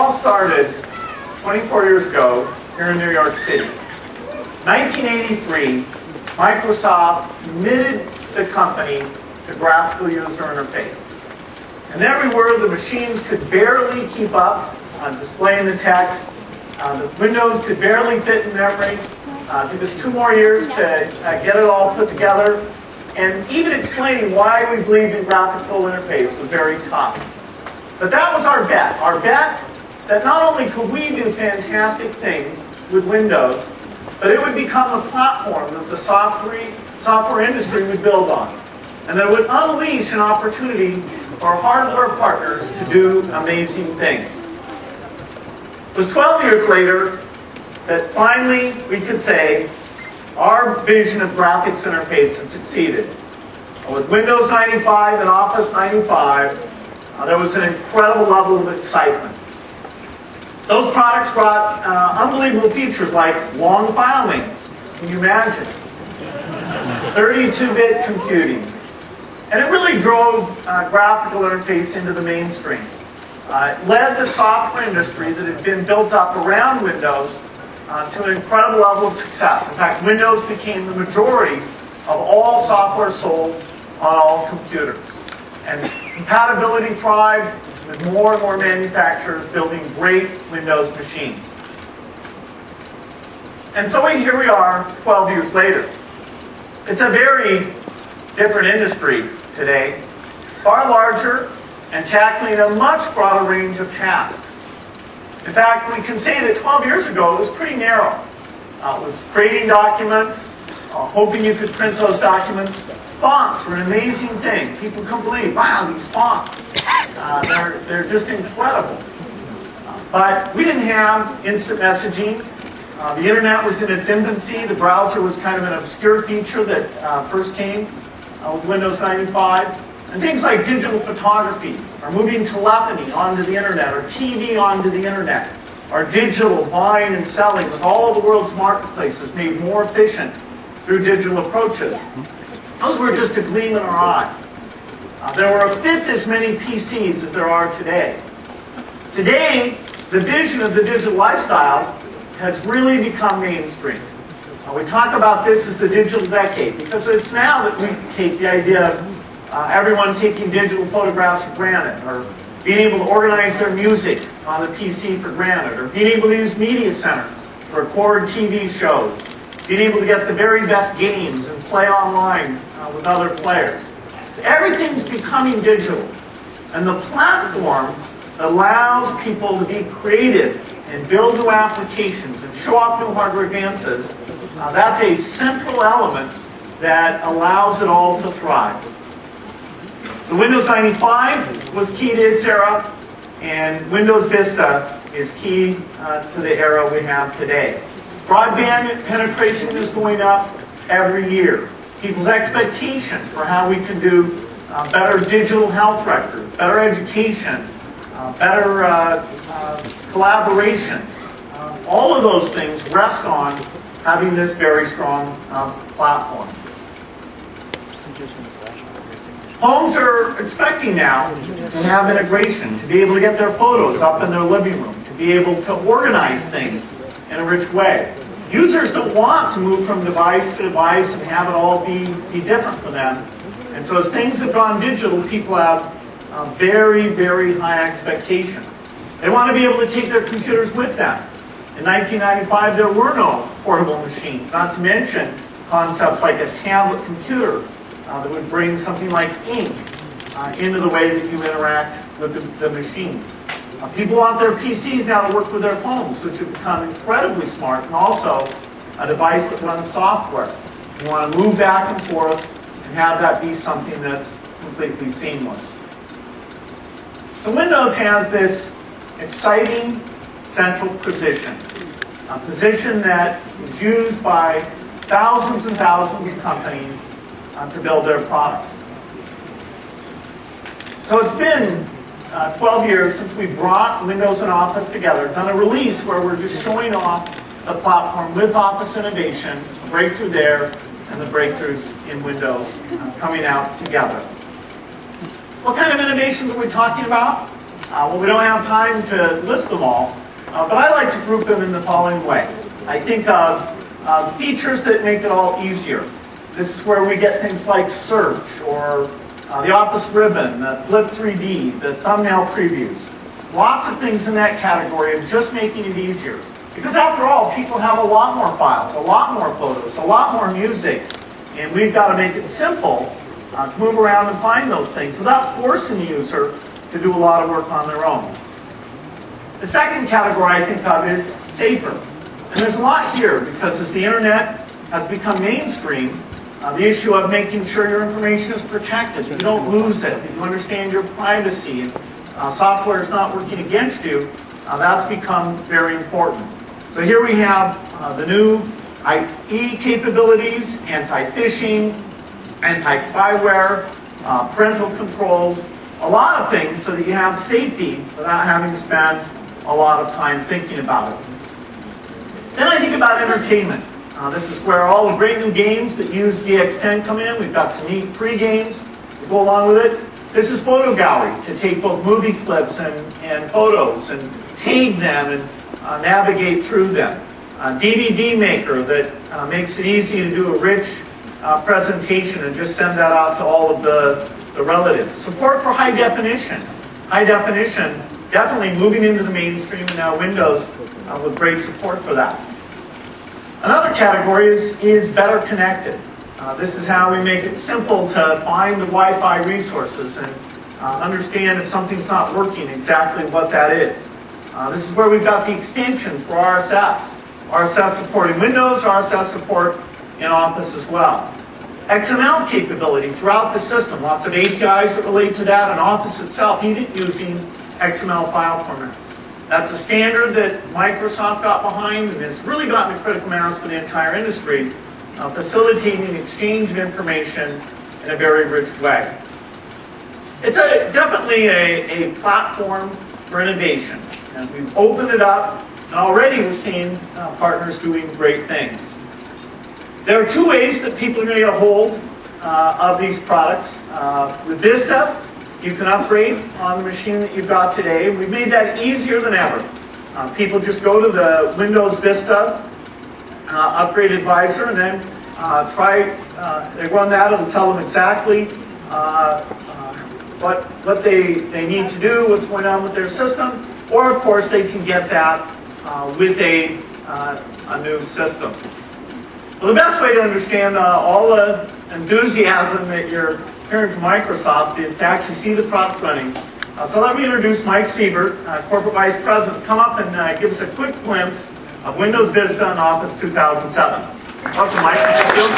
all started 24 years ago here in New York City. 1983, Microsoft committed the company to graphical user interface. And everywhere the machines could barely keep up displaying the text. The Windows could barely fit in memory. It took us 2 more years to get it all put together. And even explaining why we believed in graphical interface was very tough. But that was our bet. Our bet that not only could we do fantastic things with Windows, but it would become a platform that the software industry would build on. And that it would unleash an opportunity for hardware partners to do amazing things. It was 12 years later that finally we could say our vision of graphics interface had succeeded. With Windows 95 and Office 95, there was an incredible level of excitement. Those products brought unbelievable features like long file names. Can you imagine? 32-bit computing. And it really drove graphical interface into the mainstream. It led the software industry that had been built up around Windows to an incredible level of success. In fact, Windows became the majority of all software sold on all computers. And compatibility thrived with more and more manufacturers building great Windows machines. And so here we are 12 years later. It's a very different industry today, far larger and tackling a much broader range of tasks. In fact, we can say that 12 years ago it was pretty narrow. It was creating documents, hoping you could print those documents. Fonts were an amazing thing. People couldn't believe, wow, these fonts. They're just incredible. But we didn't have instant messaging. The internet was in its infancy. The browser was kind of an obscure feature that first came with Windows 95. And things like digital photography, or moving telephony onto the internet, or TV onto the internet, or digital buying and selling with all the world's marketplaces made more efficient through digital approaches. Those were just a gleam in our eye. There were a fifth as many PCs as there are today. Today, the vision of the digital lifestyle has really become mainstream. We talk about this as the digital decade because it's now that we take the idea of everyone taking digital photographs for granted, or being able to organize their music on the PC for granted, or being able to use Media Center to record TV shows, being able to get the very best games and play online with other players. So everything's becoming digital. And the platform allows people to be creative and build new applications and show off new hardware advances. That's a central element that allows it all to thrive. So Windows 95 was key to its era, and Windows Vista is key to the era we have today. Broadband penetration is going up every year. People's expectation for how we can do better digital health records, better education, better collaboration, all of those things rest on having this very strong platform. Homes are expecting now to have integration, to be able to get their photos up in their living room, to be able to organize things in a rich way. Users don't want to move from device to device and have it all be different for them. And so as things have gone digital, people have very, very high expectations. They want to be able to take their computers with them. In 1995, there were no portable machines, not to mention concepts like a tablet computer that would bring something like ink into the way that you interact with the machine. People want their PCs now to work with their phones, which have become incredibly smart, and also a device that runs software. You want to move back and forth and have that be something that's completely seamless. So Windows has this exciting central position, a position that is used by thousands and thousands of companies to build their products. So it's been 12 years since we brought Windows and Office together, done a release where we're just showing off the platform with Office innovation, a breakthrough there, and the breakthroughs in Windows coming out together. What kind of innovations are we talking about? Well, we don't have time to list them all, but I like to group them in the following way. I think of features that make it all easier. This is where we get things like search, or the Office ribbon, the Flip 3D, the thumbnail previews. Lots of things in that category of just making it easier. Because after all, people have a lot more files, a lot more photos, a lot more music, and we've got to make it simple to move around and find those things without forcing the user to do a lot of work on their own. The second category I think of is safer. And there's a lot here because as the internet has become mainstream, the issue of making sure your information is protected, that you don't lose it, that you understand your privacy, and software is not working against you, that's become very important. So here we have the new IE capabilities, anti-phishing, anti-spyware, parental controls, a lot of things so that you have safety without having to spend a lot of time thinking about it. Then I think about entertainment. This is where all the great new games that use DX10 come in. We've got some neat free games to go along with it. This is photo gallery to take both movie clips and photos and tag them and navigate through them. DVD maker that makes it easy to do a rich presentation and just send that out to all of the relatives. Support for high definition. High definition definitely moving into the mainstream, and now Windows with great support for that. Another category is better connected. This is how we make it simple to find the Wi-Fi resources and understand if something's not working, exactly what that is. This is where we've got the extensions for RSS. RSS supporting Windows, RSS support in Office as well. XML capability throughout the system. Lots of APIs that relate to that, and Office itself, even using XML file formats. That's a standard that Microsoft got behind and has really gotten a critical mass for the entire industry, facilitating exchange of information in a very rich way. It's definitely a platform for innovation, and we've opened it up, and already we're seeing partners doing great things. There are two ways that people are going to get a hold of these products. With Vista, you can upgrade on the machine that you've got today. We've made that easier than ever. People just go to the Windows Vista Upgrade Advisor and then they run that. It'll tell them exactly what they need to do, what's going on with their system, or of course they can get that with a new system. Well, the best way to understand all the enthusiasm that you're hearing from Microsoft is to actually see the product running. So let me introduce Mike Siebert, Corporate Vice President. Come up and give us a quick glimpse of Windows Vista and Office 2007. Welcome, Mike.